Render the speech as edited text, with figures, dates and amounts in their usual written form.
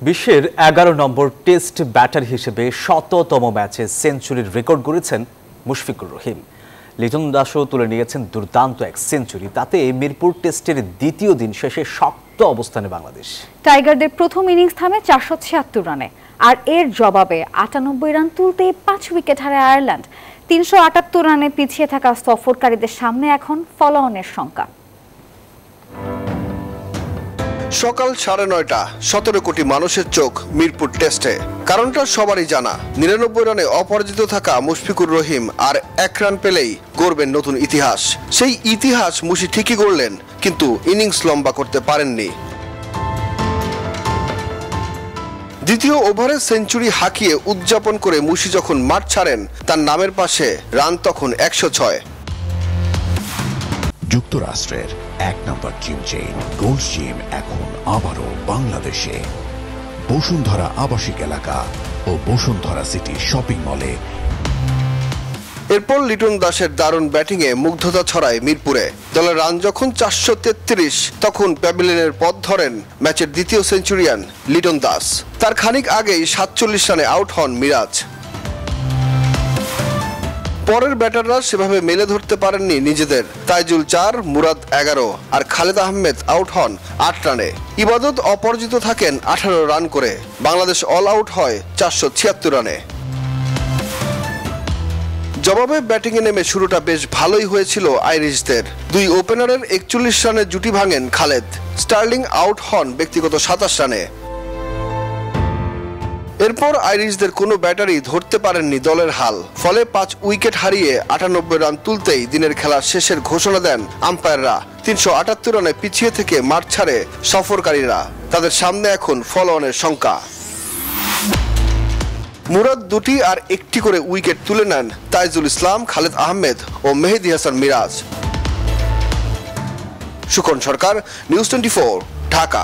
বিশ্বের ১১ নম্বর test batter হিসেবে শততম ম্যাচে সেঞ্চুরির রেকর্ড গড়েছেন মুশফিকুর রহিম। লিটন দাসও তুলে নিয়েছেন দুর্দান্ত এক সেঞ্চুরি। তাতে মিরপুর টেস্টের দ্বিতীয় দিন শেষে শক্ত অবস্থানে বাংলাদেশ। টাইগারদের প্রথম ইনিংস থামে ৪৭৬ রানে, আর এর জবাবে ৯৮ রান তুলতে ৫ উইকেট হারায় আয়ারল্যান্ড। ৩৭৮ রানে পিছিয়ে থাকা সফরকারীদের সামনে এখন ফলো অনের শঙ্কা। সকাল ৯:৩০, ১৭ কোটি মানুষের চোখ মিরপুর টেস্টে। কারণটা সবারই জানা, ৯৯ রানে অপরাজিত থাকা মুশফিকুর রহিম আর ১ রান পেলেই গড়বেন নতুন ইতিহাস। সেই ইতিহাস মুশি ঠিকই গড়লেন, কিন্তু ইনিংস লম্বা করতে পারেননি। দ্বিতীয় ওভারে সেঞ্চুরি হাঁকিয়ে উদযাপন করে মুশি যখন মাঠ ছাড়েন, তার নামের পাশে রান তখন ১০৬। যুক্তরাষ্ট্রের ১ নম্বর জিম চেইন গোল্ড জিম এখন আবারও বাংলাদেশে। বসুন্ধরা আবাসিক এলাকা ও বসুন্ধরা সিটি শপিং মলে। এরপর লিটন দাসের দারুণ ব্যাটিংয়ে মুগ্ধতা ছড়ায় মিরপুরে। দলের রান যখন ৪৩৩, তখন প্যাভিলিয়নের পথ ধরেন ম্যাচের দ্বিতীয় সেঞ্চুরিয়ান লিটন দাস। তার খানিক আগেই ৪৭ রানে আউট হন মিরাজ। পরের ব্যাটাররা সেভাবে মেলে ধরতে পারেননি নিজেদের। তাইজুল ৪, মুরাদ ১১ আর খালেদ আহমেদ আউট হন ৮ রানে। ইবাদত অপরাজিত থাকেন ১৮ রান করে। বাংলাদেশ অল আউট হয় ৪৭৬ রানে। জবাবে ব্যাটিংয়ে নেমে শুরুটা বেশ ভালোই হয়েছিল আইরিশদের। দুই ওপেনারের ৪১ রানের জুটি ভাঙেন খালেদ। স্টার্লিং আউট হন ব্যক্তিগত ২৭ রানে। এরপর আইরিশদের কোনো ব্যাটারি ধরতে পারেননি দলের হাল। ফলে ৫ উইকেট হারিয়ে ৯৮ রান তুলতেই দিনের খেলা শেষের ঘোষণা দেন আম্পায়াররা। ৩৭৮ রানে পিছিয়ে থেকে মাঠ ছাড়ে সফরকারীরা। তাদের সামনে এখন ফলো অনের শঙ্কা। মুরাদ ২টি আর ১টি করে উইকেট তুলে নেন তাইজুল ইসলাম, খালেদ আহমেদ ও মেহেদী হাসান মিরাজ। সুখন সরকার, নিউজ 24, ঢাকা।